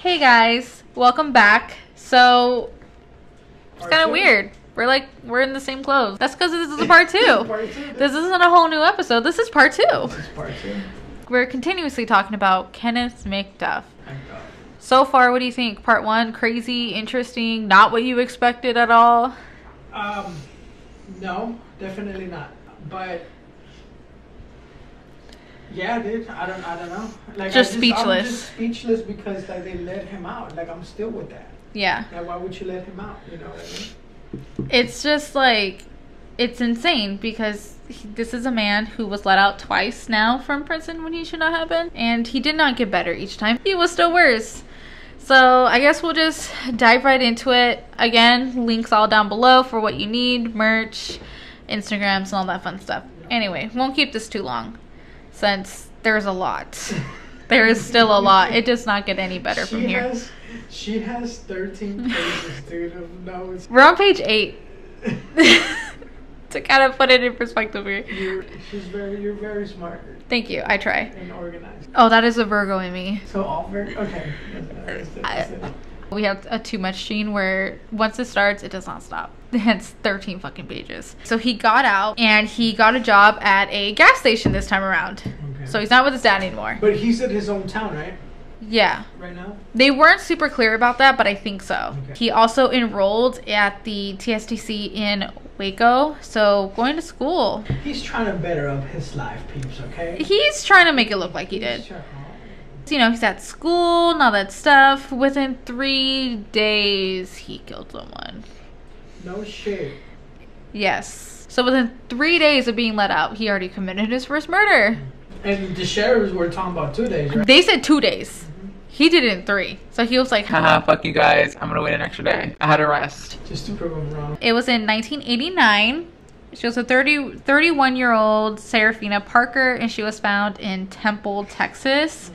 Hey guys, welcome back. So it's kind of weird. We're in the same clothes. That's because this is a part two. This isn't a whole new episode. This is part two. This is part two. We're continuously talking about Kenneth McDuff. So far, what do you think? Part one, crazy, interesting, not what you expected at all? No, definitely not. But yeah, dude, I don't know. Like, speechless. I'm just speechless because like they let him out. Like, I'm still with that. Yeah. Like, why would you let him out? You know what I mean? It's just like, it's insane because this is a man who was let out twice now from prison when he should not have been, and he did not get better each time. He was still worse. So I guess we'll just dive right into it. Again, links all down below for what you need, merch, Instagrams, and all that fun stuff. Anyway, won't keep this too long since there's a lot. There is still a lot. It does not get any better from here. She has 13 pages, dude, of notes. We're on page 8. To kind of put it in perspective here. You're very smart. Thank you. I try. And organized. Oh, that is a Virgo in me. So all Virgo. Okay. That's it. We have a too much gene where once it starts, it does not stop. Hence 13 fucking pages. So he got out and he got a job at a gas station this time around. Okay. So he's not with his dad anymore. But he's in his own town, right? Yeah. Right now? They weren't super clear about that, but I think so. Okay. He also enrolled at the TSTC in Waco, so going to school. He's trying to better up his life, peeps, okay? He's trying to make it look like he did. You know, he's at school and all that stuff. Within 3 days, he killed someone. No shit. Yes. So within 3 days of being let out, he already committed his first murder. And the sheriffs were talking about 2 days, right? They said 2 days. He did it in 3. So he was like, haha, fuck you guys. I'm gonna wait an extra day. I had a rest. Just to prove him wrong. It was in 1989. She was a 31-year-old Serafina Parker, and she was found in Temple, Texas.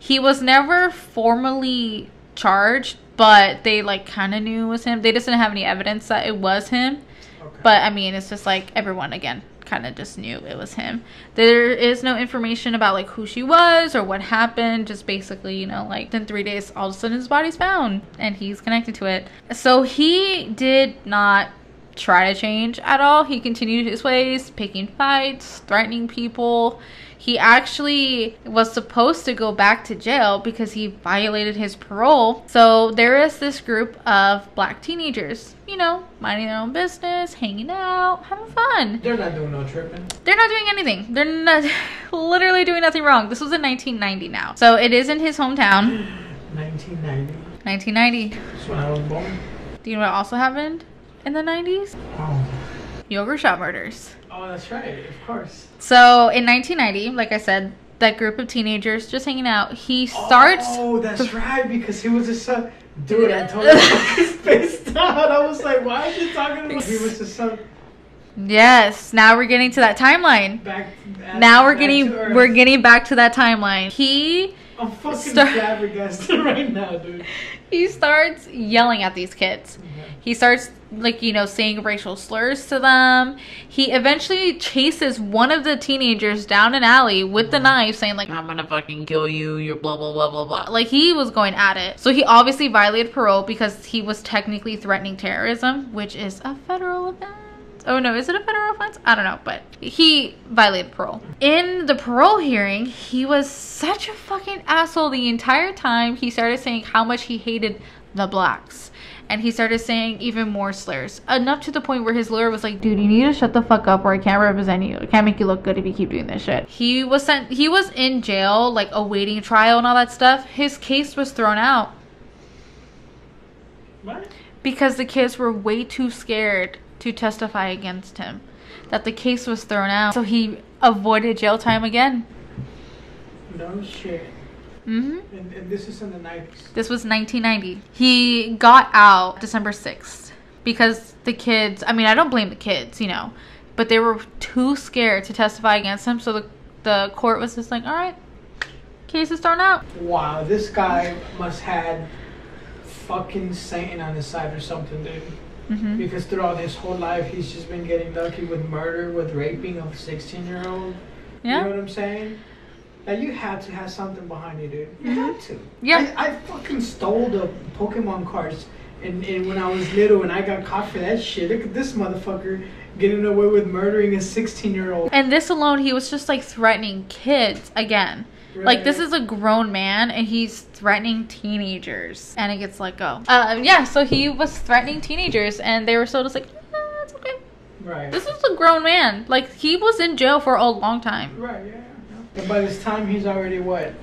He was never formally charged, but they like kind of knew it was him. They just didn't have any evidence that it was him. Okay. But I mean, it's just like everyone again kind of just knew it was him. There is no information about like who she was or what happened. Just basically, you know, like in 3 days, all of a sudden his body's found and he's connected to it. So he did not try to change at all. He continued his ways, picking fights, threatening people. He actually was supposed to go back to jail because he violated his parole. So there is this group of black teenagers, you know, minding their own business, hanging out, having fun. They're not doing no tripping. They're not doing anything. They're not literally doing nothing wrong. This was in 1990 now. So it is in his hometown. 1990. 1990. That's when I was born. Do you know what also happened in the 90s? Oh. Yogurt shop murders. Oh, that's right. Of course. So in 1990, like I said, that group of teenagers just hanging out, he starts... Oh, that's right, because he was his son. Dude, I totally fucking spaced out. I was like, why is she talking about he was his son? Yes, now we're getting to that timeline. We're getting back to that timeline. I'm fucking flabbergasted right now, dude. He starts yelling at these kids. He starts, like, you know, saying racial slurs to them. He eventually chases one of the teenagers down an alley with the knife, saying, like, I'm gonna fucking kill you, you're blah, blah, blah, blah, blah. Like, he was going at it. So he obviously violated parole because he was technically threatening terrorism, which is a federal offense. Oh no, is it a federal offense? I don't know, but he violated parole. In the parole hearing, he was such a fucking asshole the entire time. He started saying how much he hated the blacks. And he started saying even more slurs. Enough to the point where his lawyer was like, dude, you need to shut the fuck up or I can't represent you. I can't make you look good if you keep doing this shit. He was in jail, like awaiting trial and all that stuff. His case was thrown out. What? Because the kids were way too scared to testify against him. That the case was thrown out. So he avoided jail time again. No shit. Mm-hmm. And this is in the 90s. This was 1990. He got out December 6th because the kids, I mean, I don't blame the kids, you know, but they were too scared to testify against him. So the court was just like, all right, case is thrown out. Wow, this guy must had fucking Satan on his side or something, dude. Mm-hmm. Because throughout his whole life, he's just been getting lucky with murder, with raping of a 16-year-old. Yeah. You know what I'm saying? Like, you had to have something behind you, dude. You had to. Yeah. I fucking stole sold Pokemon cards. And when I was little and I got caught for that shit, look at this motherfucker getting away with murdering a 16-year-old. And this alone, he was just like threatening kids again. Right. Like, this is a grown man and he's threatening teenagers and it gets let go. Yeah, so he was threatening teenagers and they were still just like, it's okay. Right. This is a grown man. Like, he was in jail for a long time. Right, yeah. And by this time, he's already what?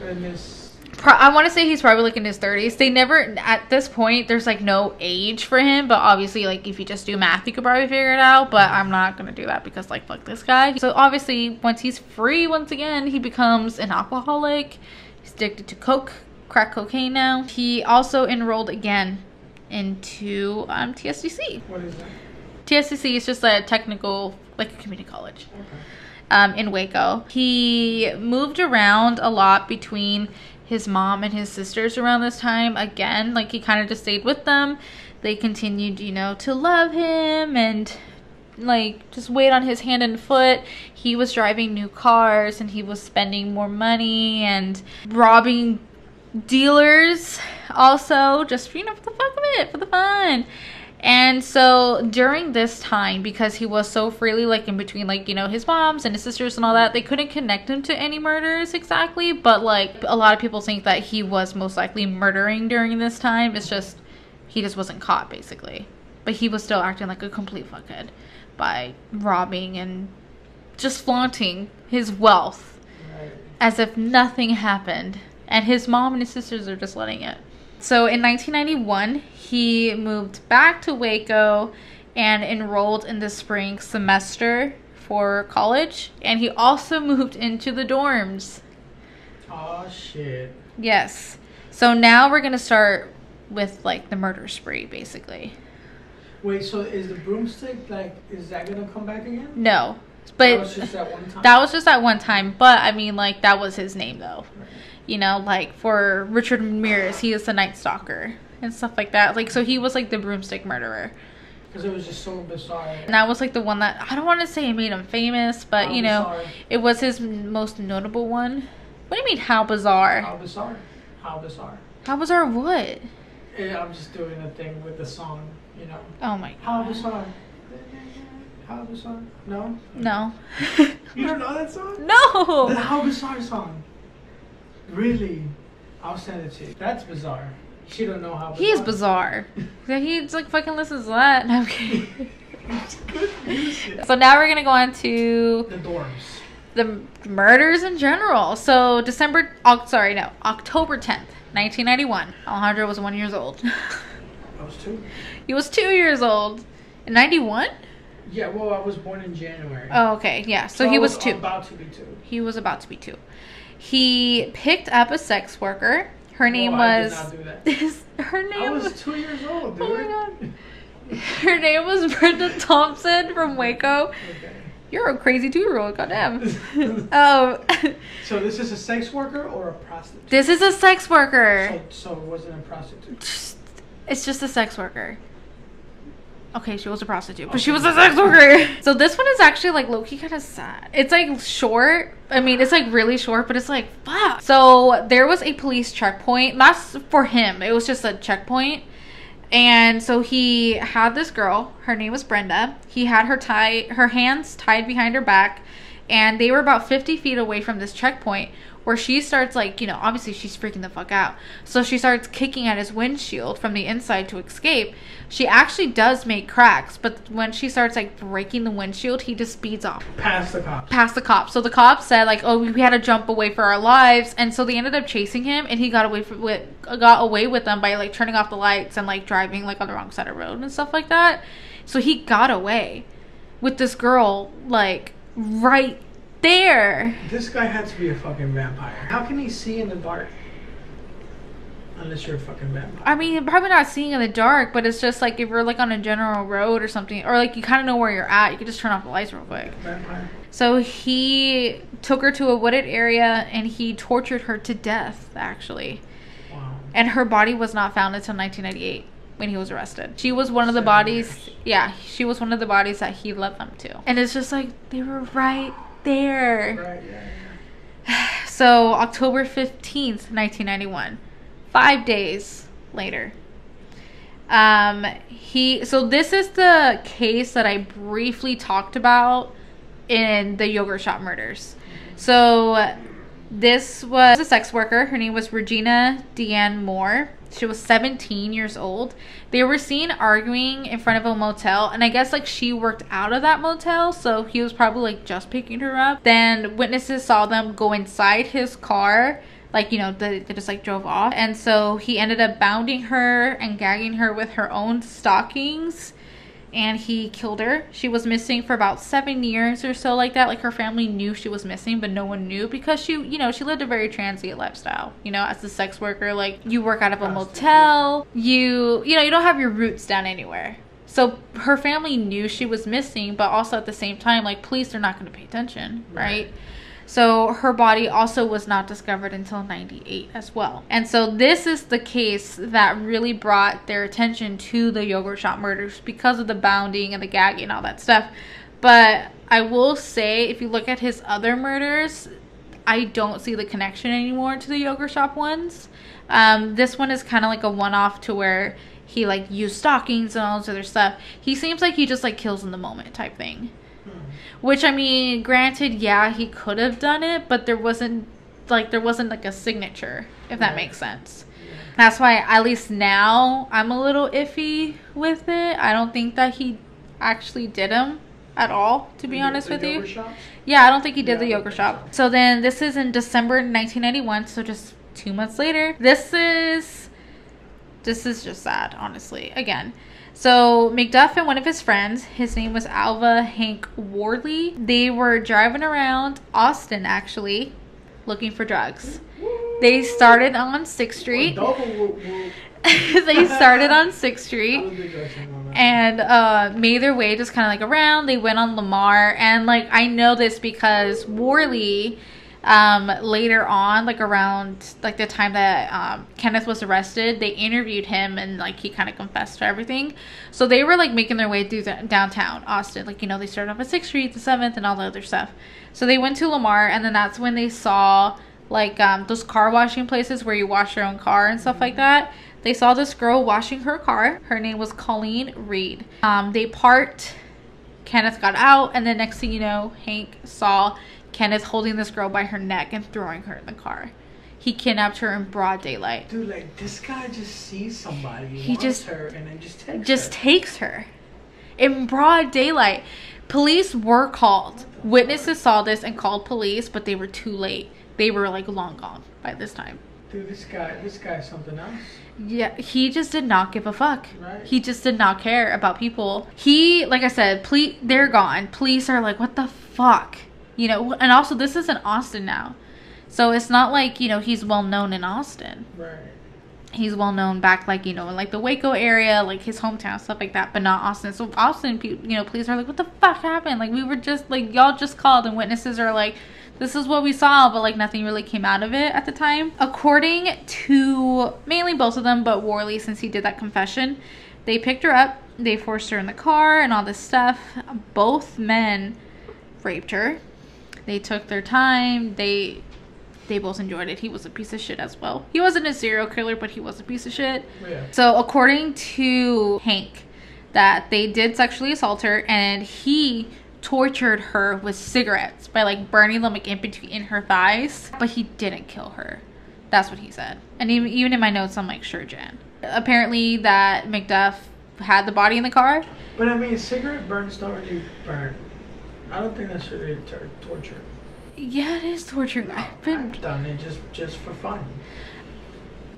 In this... I want to say he's probably like in his 30s. They never, at this point, there's like no age for him. But obviously, like, if you just do math, you could probably figure it out. But I'm not going to do that because, like, fuck this guy. So obviously, once he's free, once again, he becomes an alcoholic. He's addicted to crack cocaine now. He also enrolled again into TSCC. What is that? TSCC is just a technical, like a community college. Okay. In Waco. He moved around a lot between his mom and his sisters around this time. Again, like, he kind of just stayed with them. They continued, you know, to love him and like just wait on his hand and foot. He was driving new cars and he was spending more money and robbing dealers also, just, you know, for the fuck of it, for the fun. And so during this time, because he was so freely, like, in between, like, you know, his moms and his sisters and all that, they couldn't connect him to any murders exactly. But, like, a lot of people think that he was most likely murdering during this time. It's just, he just wasn't caught, basically. But he was still acting like a complete fuckhead by robbing and just flaunting his wealth as if nothing happened. And his mom and his sisters are just letting it. So in 1991, he moved back to Waco and enrolled in the spring semester for college. And he also moved into the dorms. Oh, shit. Yes. So now we're going to start with, like, the murder spree, basically. Wait, so is the broomstick, like, is that going to come back again? No. But that was just that one time? That was just that one time. But, I mean, like, that was his name, though. Right. You know, like, for Richard Ramirez, he is the Night Stalker and stuff like that. Like, so he was, like, the broomstick murderer. Because it was just so bizarre. And that was, like, the one that, I don't want to say it made him famous, but, you know, bizarre. It was his most notable one. What do you mean, how bizarre? How bizarre? How bizarre? How bizarre what? Yeah, I'm just doing a thing with the song, you know. Oh, my God. How bizarre? How bizarre? No? No. You don't know that song? No! The How Bizarre song. Really? I'll send it to you. That's bizarre. She don't know how bizarre. He is bizarre. He's like fucking listens to that. No, I'm kidding. So now we're gonna go on to the dorms. The murders in general. So October 10th, 1991. Alejandro was 1 year old. I was 2. He was 2 years old. In 91? Yeah, well, I was born in January. Oh, okay. Yeah, so he was 2. About to be 2. He was about to be 2. He picked up a sex worker. Her name was... I did not do that. Her name I was 2 years old, dude. Oh my God. Her name was Brenda Thompson from Waco. Okay. You're a crazy 2-year-old, goddamn. Oh. So this is a sex worker or a prostitute? This is a sex worker. So it wasn't a prostitute. It's just a sex worker. Okay, she was a prostitute, but she was a sex worker. So this one is actually, like, low-key kind of sad. It's, like, short. I mean, it's, like, really short, but it's, like, fuck. So there was a police checkpoint. Not for him. It was just a checkpoint. And so he had this girl. Her name was Brenda. He had her hands tied behind her back. And they were about 50 feet away from this checkpoint, where she starts, like, you know, obviously she's freaking the fuck out. So she starts kicking at his windshield from the inside to escape. She actually does make cracks, but when she starts, like, breaking the windshield, he just speeds off. Past the cops. Past the cops. So the cops said, like, oh, we had to jump away for our lives. And so they ended up chasing him, and he got away with them by, like, turning off the lights and, like, driving, like, on the wrong side of the road and stuff like that. So he got away with this girl, like, right there. This guy had to be a fucking vampire. How can he see in the dark? Unless you're a fucking vampire. I mean, probably not seeing in the dark, but it's just like if you're like on a general road or something, or like you kind of know where you're at, you can just turn off the lights real quick. Vampire. So he took her to a wooded area and he tortured her to death, actually. Wow. And her body was not found until 1998 when he was arrested. She was one of the bodies. Yeah, she was one of the bodies that he led them to. And it's just like they were right there. Right, yeah. So October 15th, 1991. 5 days later. So this is the case that I briefly talked about in the yogurt shop murders. So this was a sex worker. Her name was Regina Deanne Moore. She was 17 years old. They were seen arguing in front of a motel, and I guess like she worked out of that motel, so he was probably like just picking her up. Then witnesses saw them go inside his car, like, you know, they just like drove off. And so he ended up bounding her and gagging her with her own stockings, and he killed her. She was missing for about 7 years or so, like that. Like, her family knew she was missing, but no one knew because she, you know, she lived a very transient lifestyle. You know, as a sex worker, like, you work out of a motel, you know, you don't have your roots down anywhere. So her family knew she was missing, but also at the same time, like, police are not going to pay attention, right? So her body also was not discovered until 98 as well. And so this is the case that really brought their attention to the yogurt shop murders because of the bounding and the gagging and all that stuff. But I will say, if you look at his other murders, I don't see the connection anymore to the yogurt shop ones. This one is kind of like a one-off to where he like used stockings and all this other stuff. He seems like he just like kills in the moment type thing. Which, I mean, granted, yeah, he could have done it, but there wasn't like a signature, if that makes sense. That's why, at least now, I'm a little iffy with it. I don't think that he actually did them at all, to be honest with you. Yeah, I don't think he did the yogurt shop. So then this is in December 1991, so just 2 months later. This is just sad, honestly. Again. So McDuff and one of his friends, his name was Alva Hank Wardley, they were driving around Austin, actually, looking for drugs. They started on 6th Street. They started on 6th Street and made their way just kind of like around. They went on Lamar, and like I know this because Worley later on, like around like the time that Kenneth was arrested, they interviewed him and like he kind of confessed to everything. So they were like making their way through downtown Austin, like, you know, they started off at 6th Street, the 7th, and all the other stuff. So they went to Lamar, and then that's when they saw like those car washing places where you wash your own car and stuff like that. They saw this girl washing her car. Her name was Colleen Reed. They parked. Kenneth got out, and then next thing you know, Hank saw Kenneth holding this girl by her neck and throwing her in the car. He kidnapped her in broad daylight. Dude, like, this guy just sees somebody, he wants her, and then takes her in broad daylight. Police were called. Witnesses saw this and called police, but they were too late. They were like long gone by this time. Dude, this guy's something else. Yeah, he just did not give a fuck. Right. He just did not care about people. He, like I said, they're gone. Police are like, what the fuck? You know, and also this is in Austin now. So it's not like, you know, he's well known in Austin. Right. He's well known back, like, you know, in like the Waco area, like his hometown, stuff like that, but not Austin. So Austin, you know, police are like, what the fuck happened? Like, we were just, like, y'all just called, and witnesses are like, this is what we saw, but like nothing really came out of it at the time. According to mainly both of them, but Worley, since he did that confession, they picked her up, they forced her in the car and all this stuff. Both men raped her. They took their time. They both enjoyed it. He was a piece of shit as well. He wasn't a serial killer, but he was a piece of shit. Yeah. So according to Hank, that they did sexually assault her, and he tortured her with cigarettes by like burning them like in her thighs, but he didn't kill her. That's what he said. And even in my notes, I'm like, sure, Jan. Apparently that McDuff had the body in the car. But I mean, cigarette burns don't really burn. I don't think that's really torture. Yeah, it is torture. No, I've done it just for fun.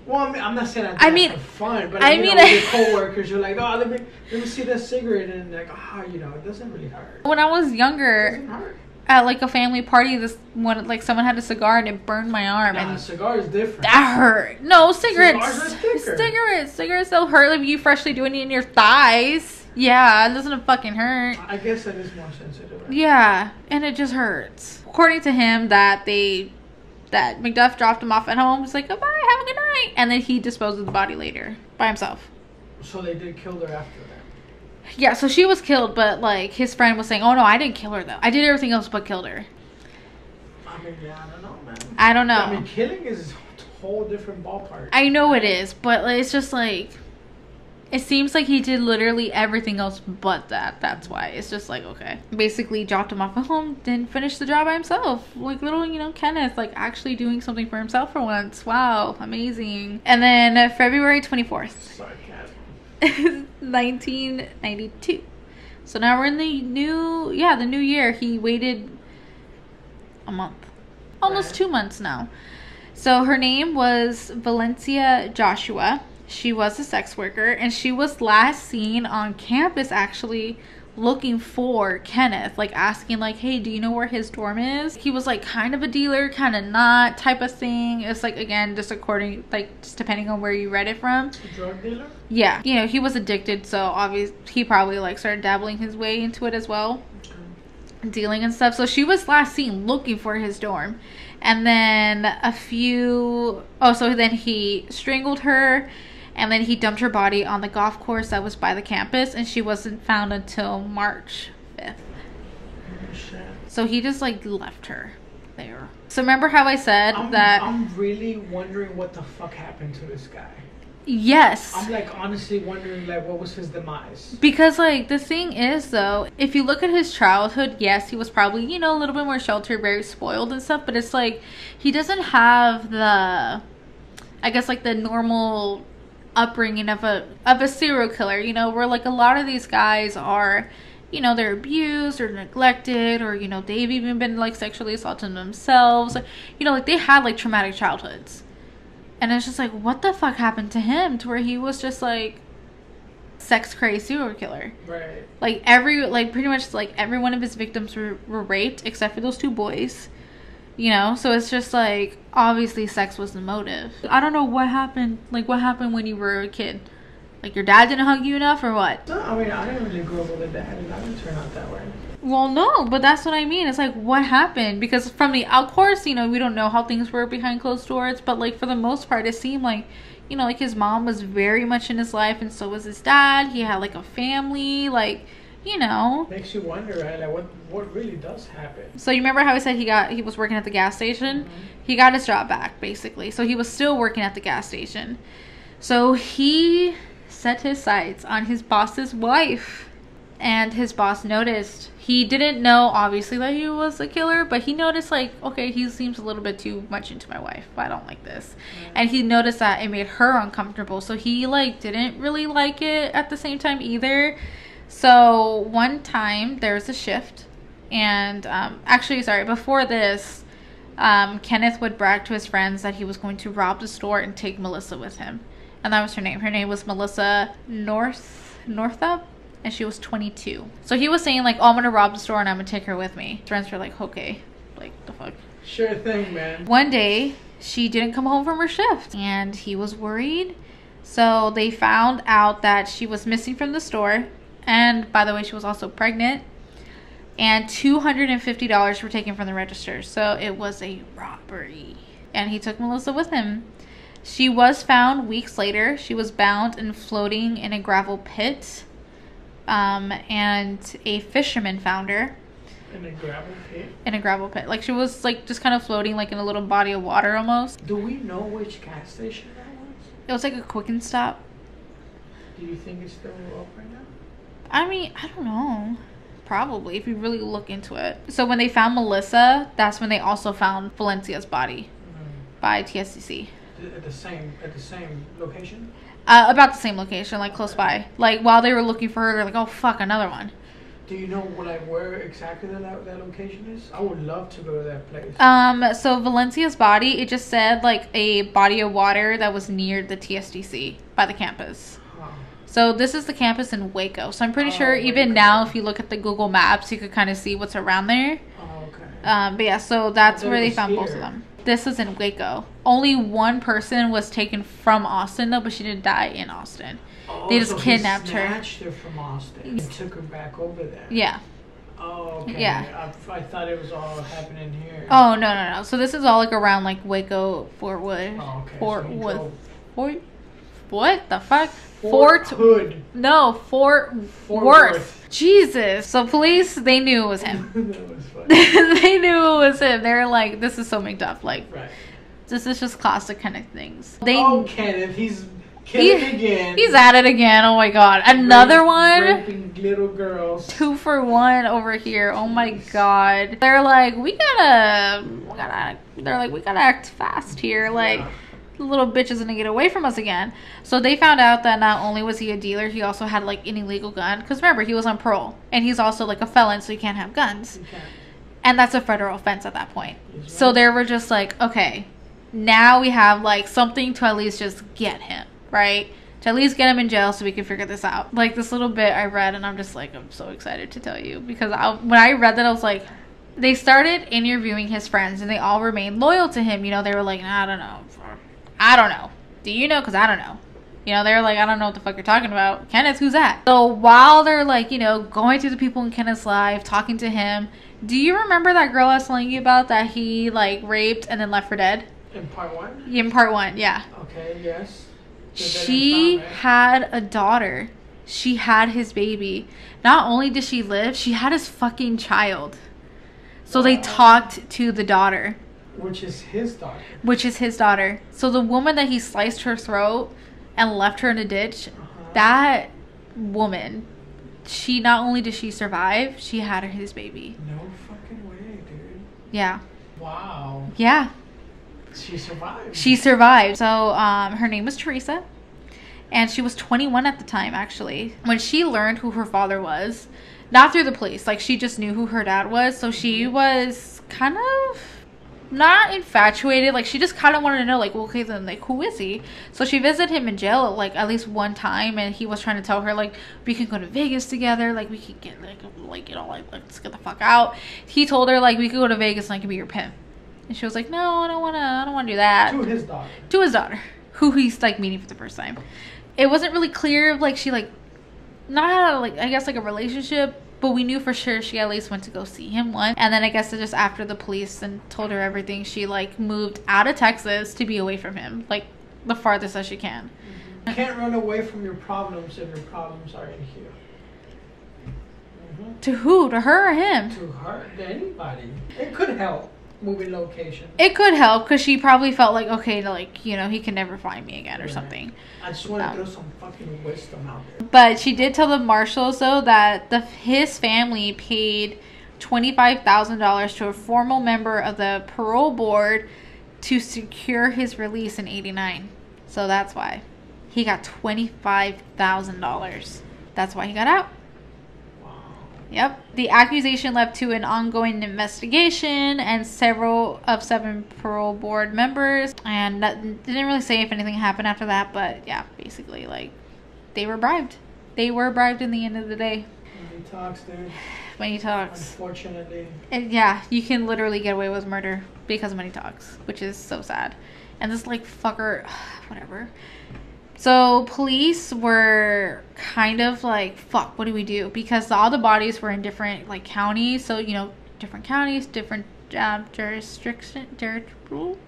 Well, I mean, I'm not saying I mean for fun, but I mean, with your coworkers, you're like, oh, let me see that cigarette, and like, you know, it doesn't really hurt. When I was younger, it doesn't hurt. At like a family party, like someone had a cigar and it burned my arm. Nah, and a cigar is different. That hurt. No, cigarettes. Cigars Cigarettes don't hurt like you freshly doing it in your thighs. Yeah, it doesn't fucking hurt. I guess that is more sensitive. Right? Yeah, and it just hurts. According to him, that McDuff dropped him off at home. He's like, goodbye, have a good night. And then he disposed of the body later by himself. So they did kill her after that? Yeah, so she was killed, but like his friend was saying, oh no, I didn't kill her though. I did everything else but killed her. I mean, yeah, I don't know, man. I don't know. I mean, killing is whole different ballpark. I know it is, but it's just like, it seems like he did literally everything else but that. That's why. It's just like, okay. Basically dropped him off at home, didn't finish the job by himself. Like little, you know, Kenneth, like actually doing something for himself for once. Wow, amazing. And then February 24th. Sarcasm. 1992. So now we're in the new year. He waited a month. Almost 2 months now. So her name was Valencia Joshua. She was a sex worker, and she was last seen on campus actually looking for Kenneth, like asking like, hey, do you know where his dorm is? He was like kind of a dealer, kind of not type of thing. It's like, again, just according, like just depending on where you read it from. A drug dealer? Yeah, you know, he was addicted, so obviously he probably like started dabbling his way into it as well. Okay. Dealing and stuff. So she was last seen looking for his dorm. And then so then he strangled her. And then he dumped her body on the golf course that was by the campus. And she wasn't found until March 5th. Oh, shit. So he just, like, left her there. So remember how I said that... I'm really wondering what the fuck happened to this guy. Yes. I'm, like, honestly wondering, like, what was his demise? Because, like, the thing is, though, if you look at his childhood, yes, he was probably, you know, a little bit more sheltered, very spoiled and stuff. But it's, like, he doesn't have the... I guess, like, the normal... upbringing of a serial killer, you know, where like a lot of these guys are, you know, they're abused or neglected, or, you know, they've even been like sexually assaulted themselves, you know, like they had like traumatic childhoods. And it's just like, what the fuck happened to him to where he was just like sex crazed serial killer? Right. Like pretty much like every one of his victims were raped except for those 2 boys. You know, so it's just like, obviously sex was the motive. I don't know what happened, like what happened when you were a kid. Like your dad didn't hug you enough or what? No, I mean, I didn't really grow up with a dad, and I didn't turn out that way. Well, no, but that's what I mean. It's like, what happened? Because from the, of course, you know, we don't know how things were behind closed doors, but like for the most part, it seemed like, you know, like his mom was very much in his life, and so was his dad. He had like a family, like, you know. Makes you wonder, right? Like what really does happen? So you remember how I said he was working at the gas station? Mm-hmm. He got his job back, basically. So he was still working at the gas station. So he set his sights on his boss's wife. And his boss noticed. He didn't know, obviously, that he was a killer, but he noticed, like, okay, he seems a little bit too much into my wife. I don't like this. Mm-hmm. And he noticed that it made her uncomfortable. So he, like, didn't really like it at the same time either. So one time there was a shift, and before this, Kenneth would brag to his friends that he was going to rob the store and take Melissa with him, and that was her name. Her name was Melissa Northup, and she was 22. So he was saying like, oh, I'm gonna rob the store and I'm gonna take her with me. His friends were like, okay, like the fuck. Sure thing, man. One day she didn't come home from her shift, and he was worried. So they found out that she was missing from the store. And, by the way, she was also pregnant. And $250 were taken from the register. So, it was a robbery. And he took Melissa with him. She was found weeks later. She was bound and floating in a gravel pit. And a fisherman found her. In a gravel pit? In a gravel pit. Like, she was, like, just kind of floating, like, in a little body of water almost. Do we know which gas station that was? It was, like, a Quick and Stop. Do you think it's still open right now? I mean, I don't know. Probably, if you really look into it. So when they found Melissa, that's when they also found Valencia's body by TSCC. At the same location? About the same location, like close by. Like while they were looking for her, they're like, "Oh fuck, another one." Do you know like where exactly that location is? I would love to go to that place. So Valencia's body, it just said like a body of water that was near the TSDC by the campus. So this is the campus in Waco. So I'm pretty sure even now, if you look at the Google Maps, you could kind of see what's around there. Oh, okay. But yeah, so that's where they found both of them. This was in Waco. Only one person was taken from Austin, though, but she didn't die in Austin. Oh, they just so kidnapped her. Snatched her from Austin and took her back over there. Yeah. Oh, okay. Yeah. I thought it was all happening here. Oh, no. So this is all like around like Waco, Fort Wood. Oh, okay. Fort so Wood. What the fuck? Fort Hood. No, Fort Worth. Jesus. So police, they knew it was him. That was funny. They knew it was him. They were like, this is so McDuff. Like, right. This is just classic Kenneth things. Kenneth, he's killing again. He's at it again. Oh my god. Another one. Raping little girls. 2 for 1 over here. Oh my god. They're like, we gotta act fast here. Like, the little bitch is gonna get away from us again. So they found out that not only was he a dealer, he also had like an illegal gun. Because remember, he was on parole. And he's also like a felon, so he can't have guns. Okay. And that's a federal offense at that point. So they were just like, okay, now we have like something to at least just get him, right? To at least get him in jail so we can figure this out. Like this little bit I read and I'm just like, I'm so excited to tell you. Because when I read that, I was like, they started interviewing his friends and they all remained loyal to him. You know, they were like, I don't know. Do you know? Because I don't know. You know, they're like, I don't know what the fuck you're talking about. Kenneth, who's that? So while they're like, you know, going through the people in Kenneth's life, talking to him, do you remember that girl I was telling you about that he like raped and then left for dead? In part 1? In part 1, yeah. Okay, yes. She had a daughter. She had his baby. Not only did she live, she had his fucking child. So they talked to the daughter. Which is his daughter. So the woman that he sliced her throat and left her in a ditch, that woman, she not only did she survive, she had his baby. No fucking way, dude. Yeah. Wow. Yeah. She survived. So her name was Teresa. And she was 21 at the time, actually. When she learned who her father was, not through the police, like she just knew who her dad was. So she was kind of not infatuated, like she just kind of wanted to know, like, well, okay, then like who is he? So she visited him in jail like at least one time, and he was trying to tell her like we can go to Vegas together, like we could get like you know like let's get the fuck out. He told her like we could go to Vegas and I could be your pimp, and she was like, no, I don't want to do that. To his daughter, who he's like meeting for the first time. It wasn't really clear if like she like not had like I guess like a relationship. But we knew for sure she at least went to go see him once. And then I guess just after the police and told her everything, she like moved out of Texas to be away from him. Like the farthest that she can. You can't run away from your problems if your problems are in here. To who? To her or him? To her. To anybody. It could help. Moving location. It could help because she probably felt like, okay, like, you know, he can never find me again or something. I just want to throw some fucking wisdom out there. But she did tell the marshals, though, that his family paid $25,000 to a formal member of the parole board to secure his release in '89. So that's why. He got $25,000. That's why he got out. Yep. The accusation led to an ongoing investigation and 7 parole board members. And that didn't really say if anything happened after that. But yeah, basically, like, they were bribed. They were bribed in the end of the day. Money talks, dude. Money talks. Unfortunately. And yeah, you can literally get away with murder because money talks, which is so sad. And this, like, fucker, whatever. So police were kind of like, fuck, what do we do? Because all the bodies were in different like counties. So, you know, different counties, different jurisdiction, different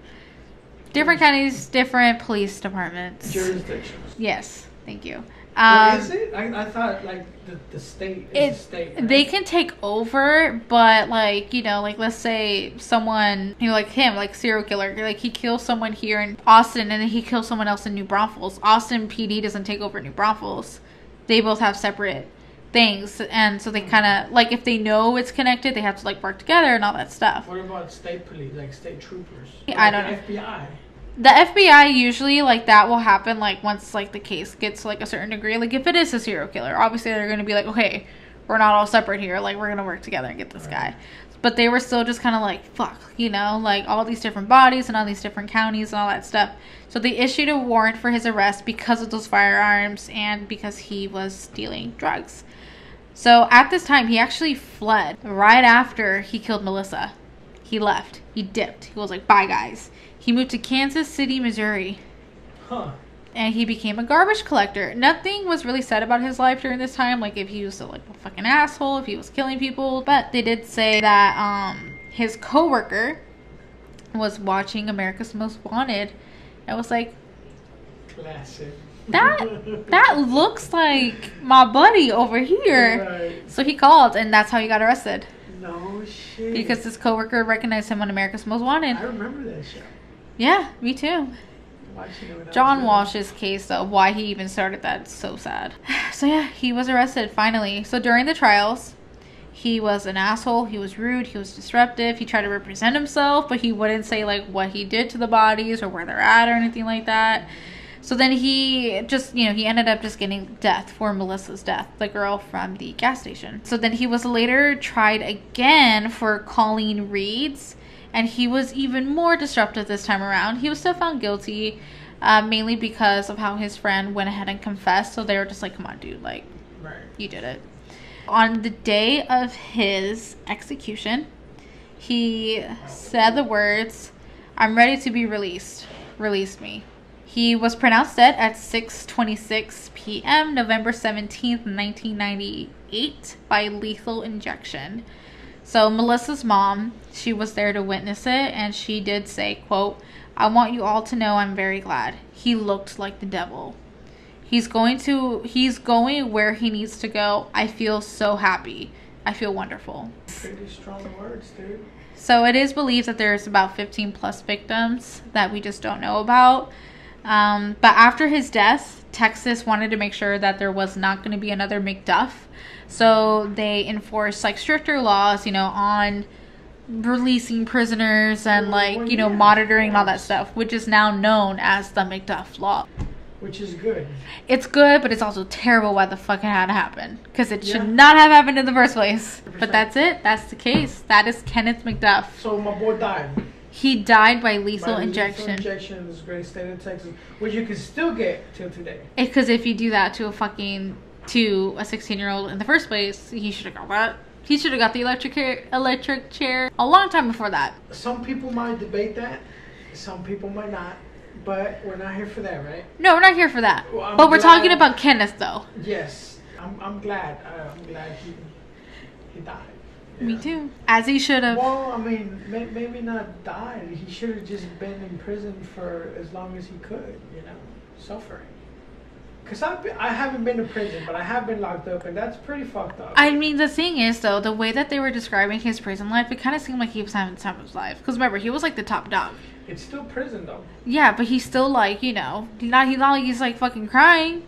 counties, different police departments. Jurisdictions. Yes, thank you. Is it? I thought like the state is the state. Right? They can take over, but like, you know, like let's say someone, you know, like him, like serial killer, like he kills someone here in Austin and then he kills someone else in New Braunfels. Austin PD doesn't take over New Braunfels. They both have separate things, and so they kind of like if they know it's connected, they have to like work together and all that stuff. What about state police, like state troopers? I don't know. FBI. The FBI usually, like, that will happen, like, once, like, the case gets to, like, a certain degree. Like, if it is a serial killer, obviously they're going to be like, okay, we're not all separate here. Like, we're going to work together and get this guy. But they were still just kind of like, fuck, you know, like, all these different bodies and all these different counties and all that stuff. So they issued a warrant for his arrest because of those firearms and because he was dealing drugs. So at this time, he actually fled right after he killed Melissa. He left. He dipped. He was like, bye, guys. He moved to Kansas City, Missouri. Huh. And he became a garbage collector. Nothing was really said about his life during this time. Like, if he was like a fucking asshole, if he was killing people. But they did say that his coworker was watching America's Most Wanted. And was like, classic. That looks like my buddy over here. Right. So he called, and that's how he got arrested. No shit. Because his coworker recognized him on America's Most Wanted. I remember that show. Yeah, me too. John Walsh's case, though, why he even started that, so sad. So yeah, he was arrested finally. So during the trials, he was an asshole, he was rude, he was disruptive, he tried to represent himself, but he wouldn't say like what he did to the bodies or where they're at or anything like that. So then he just, he ended up just getting death for Melissa's death, the girl from the gas station. So then he was later tried again for Colleen Reed's, and he was even more disruptive this time around. He was still found guilty, mainly because of how his friend went ahead and confessed. So they were just like, come on, dude, like, right, you did it. On the day of his execution, he said the words, "I'm ready to be released. Release me." He was pronounced dead at 6:26 p.m. November 17th, 1998 by lethal injection. So Melissa's mom, she was there to witness it, and she did say, quote, "I want you all to know I'm very glad. He looked like the devil. He's going where he needs to go. I feel so happy. I feel wonderful." Pretty strong words, dude. So it is believed that there's about 15 plus victims that we just don't know about. But after his death, Texas wanted to make sure that there was not going to be another McDuff. So they enforced like stricter laws, on releasing prisoners and monitoring and all that stuff, which is now known as the McDuff law. Which is good. It's good, but it's also terrible why the fuck it had to happen. Because it should not have happened in the first place. 100%. But that's it. That's the case. That is Kenneth McDuff. So my boy died. He died by lethal injection. Lethal injection in this great state of Texas, which you can still get till today. Because if you do that to a 16-year-old in the first place, he should have got that. He should have got the electric chair a long time before that. Some people might debate that. Some people might not. But we're not here for that, right? No, we're not here for that. Well, but we're talking about Kenneth, though. Yes. I'm glad. I'm glad he died. Me too. As he should have. Well, I mean, maybe not died. He should have just been in prison for as long as he could, suffering. Because I haven't been to prison, but I have been locked up, and that's pretty fucked up. I mean, the thing is, though, the way that they were describing his prison life, it kind of seemed like he was having the time of his life. Because remember, he was like the top dog. It's still prison, though. Yeah, but he's still like, not like he's like fucking crying.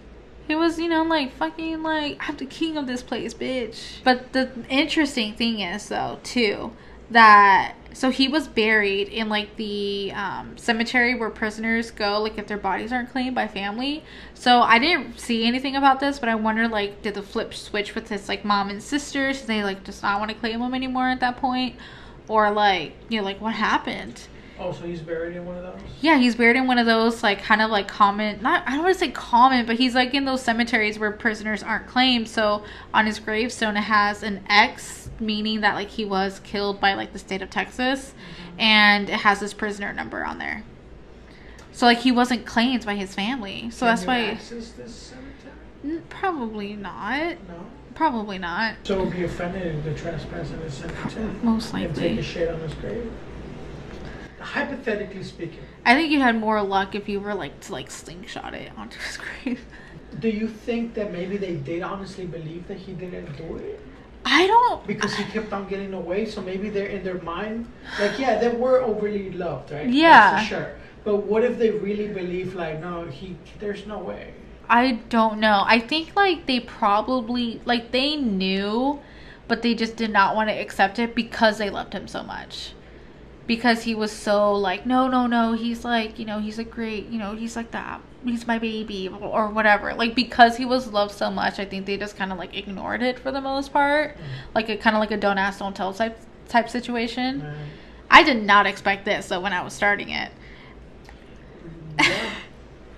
He was, like fucking like, I'm the king of this place, bitch. But the interesting thing is, though, too, that so he was buried in like the cemetery where prisoners go, like if their bodies aren't claimed by family. So I didn't see anything about this, but I wonder, like, did the flip switch with his like mom and sisters? Did they like just not want to claim him anymore at that point, or like like what happened? Oh, so he's buried in one of those? Yeah, he's buried in one of those, like, kind of like common, I don't want to say common, but he's like in those cemeteries where prisoners aren't claimed. So on his gravestone, it has an X, meaning that like he was killed by like the state of Texas, and it has his prisoner number on there. So like he wasn't claimed by his family. So that's why. Access this cemetery? Probably not. No. Probably not. So it would be offended to trespass in his cemetery? Most likely. And take a shit on his grave? Hypothetically speaking, I think you'd had more luck if you were like to like slingshot it onto his grave. Do you think that maybe they did honestly believe that he didn't do it? I don't, because he kept on getting away. So maybe they're in their mind, like, yeah, they were overly loved, right? Yeah, that's for sure. But what if they really believe, like, no, there's no way? I don't know. I think like they probably like they knew, but they just did not want to accept it because they loved him so much. Because he was so like, no, he's like, he's a great, he's like that, he's my baby, or whatever. Like, because he was loved so much, I think they just kind of like ignored it for the most part. Like a kind of like a don't ask, don't tell type situation. I did not expect this, though, when I was starting it.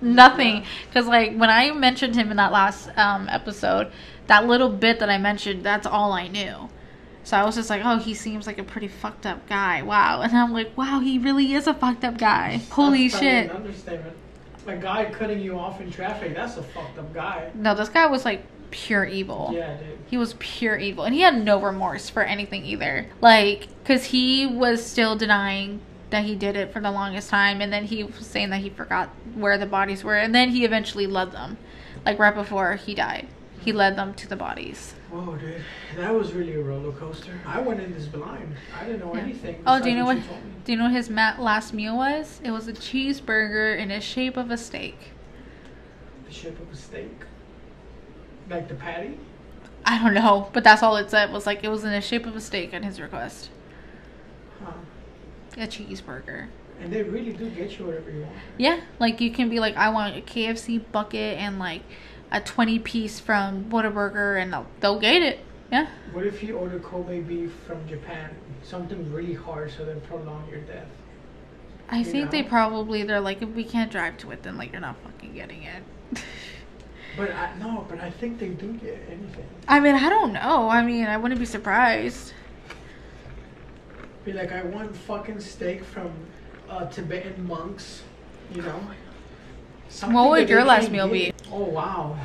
Nothing. Because like when I mentioned him in that last episode, that little bit that I mentioned, that's all I knew. So I was just like, oh, he seems like a pretty fucked up guy. Wow. And I'm like, wow, he really is a fucked up guy. Holy shit. An understatement. A guy cutting you off in traffic, that's a fucked up guy. No, this guy was like pure evil. Yeah, dude. He was pure evil. And he had no remorse for anything either. Like, because he was still denying that he did it for the longest time. And then he was saying that he forgot where the bodies were. And then he eventually led them. Like, right before he died. he led them to the bodies. Whoa, dude. That was really a roller coaster. I went in this blind. I didn't know anything. Oh, do you know what? Do you know what his last meal was? It was a cheeseburger in the shape of a steak. The shape of a steak? Like the patty? I don't know, but that's all it said. Was like it was in the shape of a steak at his request. Huh. A cheeseburger. And they really do get you whatever you want. Yeah, like you can be like, I want a KFC bucket and like a 20-piece from Whataburger, and they'll get it. Yeah. What if you order Kobe beef from Japan? Something really hard so then prolong your death. I think they're like, if we can't drive to it, then like you're not fucking getting it. But I think they do get anything. I mean, I don't know. I mean, I wouldn't be surprised. Be like, I want fucking steak from Tibetan monks, you know? Something what would your last meal be? Oh, wow.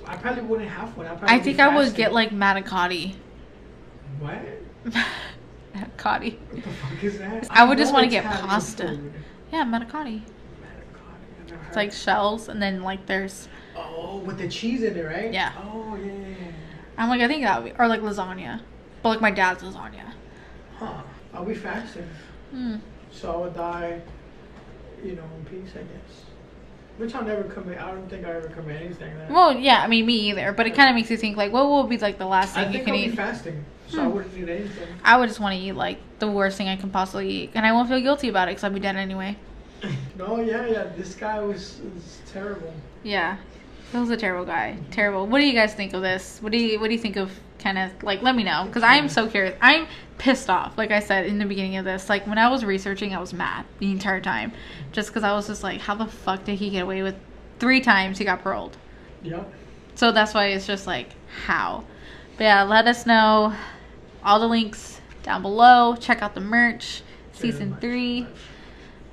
I probably wouldn't have one. I think I would get like manicotti. What? Manicotti. What the fuck is that? I would just want to get pasta. Food. Yeah, manicotti. It's like shells, and then like there's... Oh, with the cheese in it, right? Yeah. Oh, yeah. I'm like, I think that would be... Or like lasagna. But like my dad's lasagna. Huh. I'll be fasting. So I would die, you know, in peace, I guess. Which I'll never commit. I don't think I ever commit anything like that. Well, yeah, I mean, me either. But it kind of makes you think, like, what will be like the last thing you can eat? I think I'll be fasting. So I wouldn't eat anything. I would just want to eat like the worst thing I can possibly eat. And I won't feel guilty about it because I'll be dead anyway. No, yeah. This guy was terrible. Yeah. He was a terrible guy. Terrible. What do you guys think of this? What do you think of Kenneth? Like, let me know, because I am so curious. I'm pissed off. Like I said in the beginning of this, like when I was researching, I was mad the entire time, just because I was just like, how the fuck did he get away with 3 times he got paroled? Yep. So that's why it's just like, how? But yeah, let us know. All the links down below. Check out the merch. Season 3.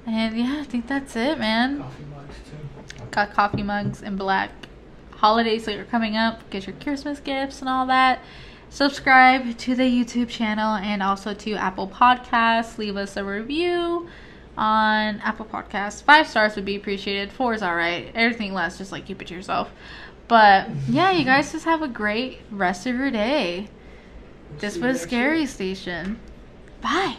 And yeah, I think that's it, man. Coffee mugs too. Got coffee mugs in black. Holidays that are coming up. Get your Christmas gifts and all that. Subscribe to the YouTube channel and also to Apple Podcasts. Leave us a review on Apple Podcasts. 5 stars would be appreciated. 4 is alright. Everything less, just like keep it to yourself. But yeah, you guys just have a great rest of your day. This was Scary Station. Bye.